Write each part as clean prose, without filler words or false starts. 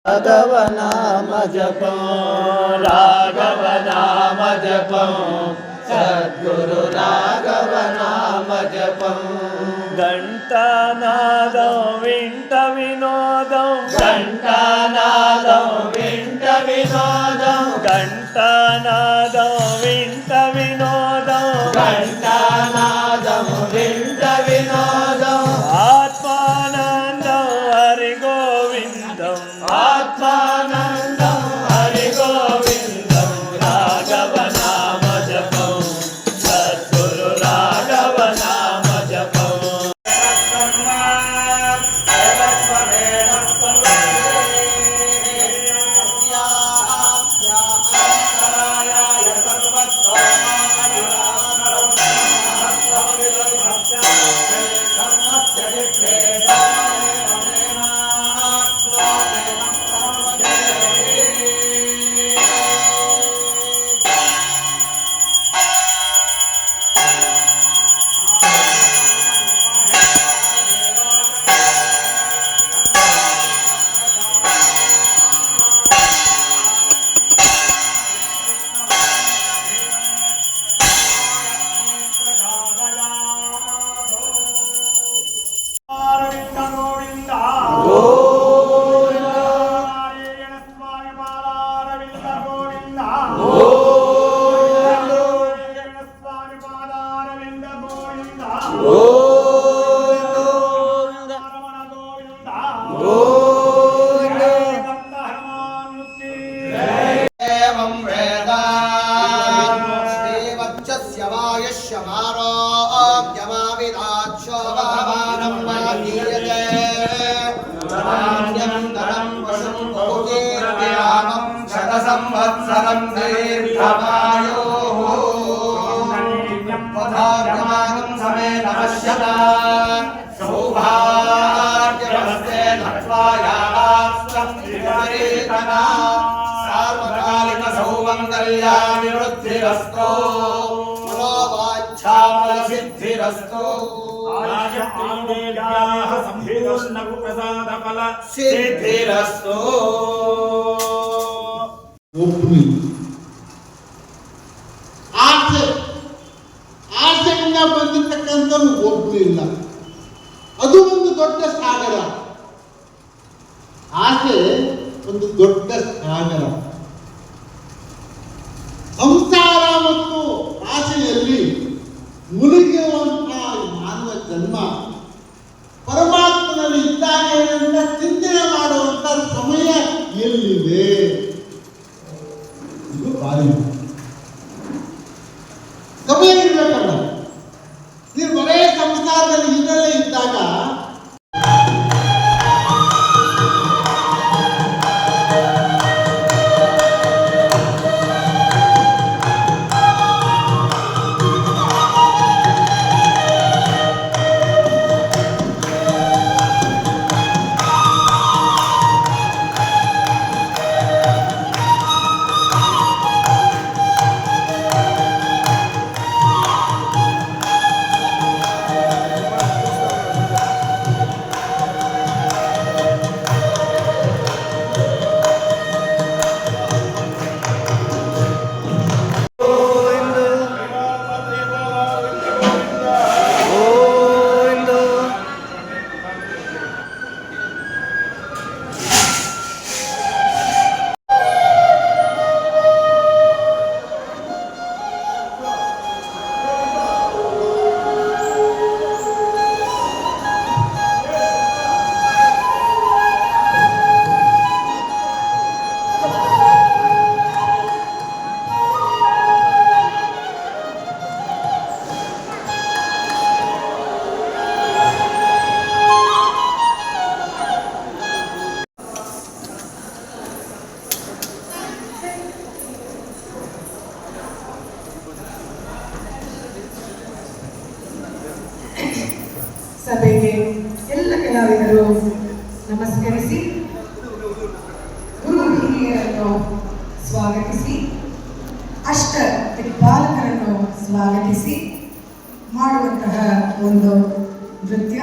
ರಾಘವ ನಾಮ ಜಪಂ ರಾಘವ ನಾಮ ಜಪಂ ಸದ್ಗುರು ರಾಘವ ನಾಮ ಜಪಂ ಘಂಟಾನಾದಂ ವಿಂಟ ವಿನೋದಂ ಘಂಟಾನಾದಂ ವಿಂಟ ವಿನೋದಂ ಘಂಟಾನಾದಂ ವಿಂಟ ವಿನೋದಂ ಘಂಟಾನಾದಂ ವಿಂಟ ವಿನೋದಂ ಆತ್ಮಾನಂದಂ ಹರಿ ಗೋವಿಂದಂ ಆತ್ಮಾನಂದಂ ಹರಿ ಗೋವಿಂದಂ ರಾಘವ ನಾಮ ಜಪಂ ಸದ್ಗುರು ರಾಘವ ನಾಮ ಜಪಂ संवत्सरं दीर्घमायुः पदागमानं समेत पश्यता सौभाग्यवस्ते धत्वायास्तं विपरीतना सार्वकालिक सौमङ्गल्याभिवृद्धिरस्तु मनोवाञ्छाफलसिद्धिरस्तु संपूर्णप्रसादफल सिद्धिरस्तु ಆಸೆಯಿಂದ ಬಂದಿರತಕ್ಕಂಥವ್ರು ಒಬ್ಬರು ಇಲ್ಲ. ಅದು ಒಂದು ದೊಡ್ಡ ಸಾಗರ. ಆಸೆ ಒಂದು ದೊಡ್ಡ ಸಾಗರ. ಸಂಸಾರ ಮತ್ತು ಆಸೆಯಲ್ಲಿ ಮುಳುಗಿರುವಂತಹ ಮಾನವ ಜನ್ಮ ಪರಮಾತ್ಮನಲ್ಲಿ ಇದ್ದಾಗ ಚಿಂತನೆ ಮಾಡುವಂತ ಸಮಯ ಎಲ್ಲಿದೆ? ಇದು ಬಾರಿ ಸಮಯ ಇರ್ಬೇಕಲ್ಲ. ನೀವು ಬರೇ ಸಂಸಾರದಲ್ಲಿ ಇದರಲ್ಲೇ ಇದ್ದಾಗ ಸಭೆಗೆ ಎಲ್ಲ ಕಲಾವಿದರು ನಮಸ್ಕರಿಸಿ ಗುರು ಹಿರಿಯರನ್ನು ಸ್ವಾಗತಿಸಿ ಅಷ್ಟ ದಿಕ್ಪಾಲಕರನ್ನು ಸ್ವಾಗತಿಸಿ ಮಾಡುವಂತಹ ಒಂದು ನೃತ್ಯ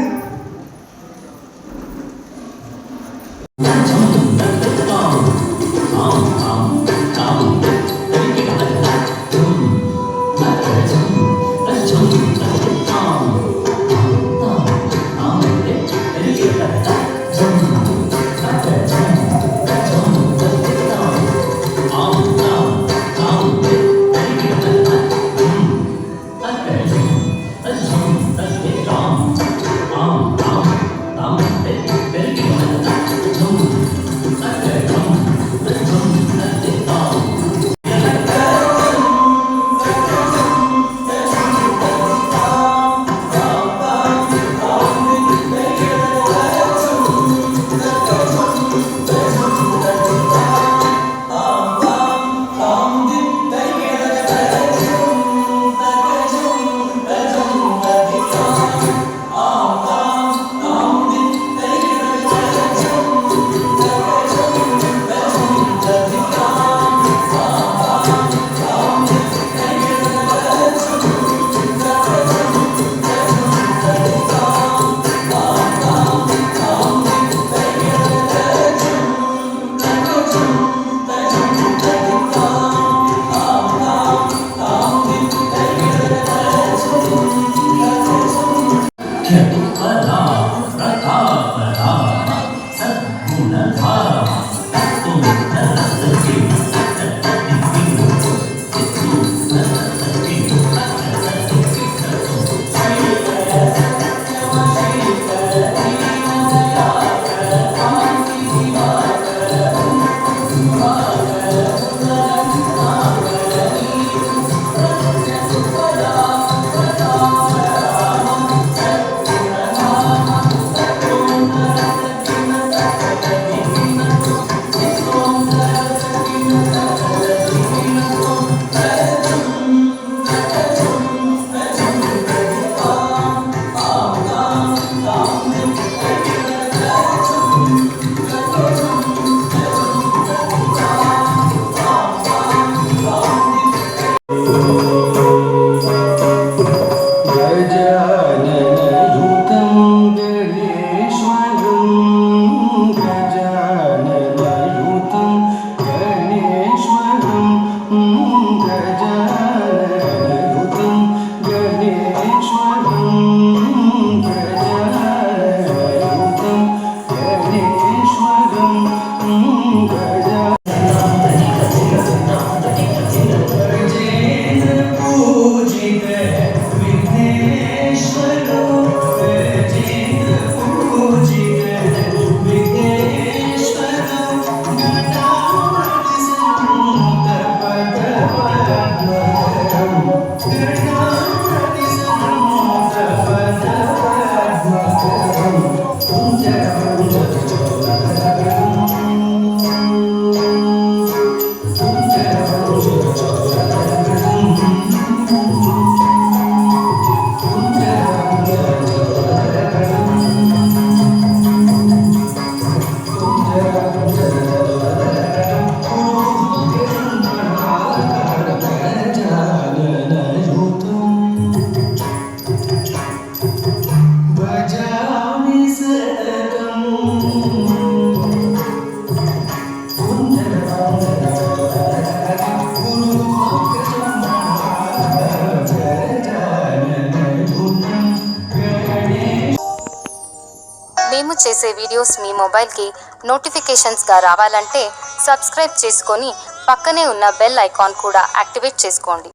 మేము చేసే వీడియోస్ మీ మొబైల్కి నోటిఫికేషన్స్గా రావాలంటే సబ్స్క్రైబ్ చేసుకొని పక్కనే ఉన్న బెల్ ఐకాన్ కూడా యాక్టివేట్ చేసుకోండి.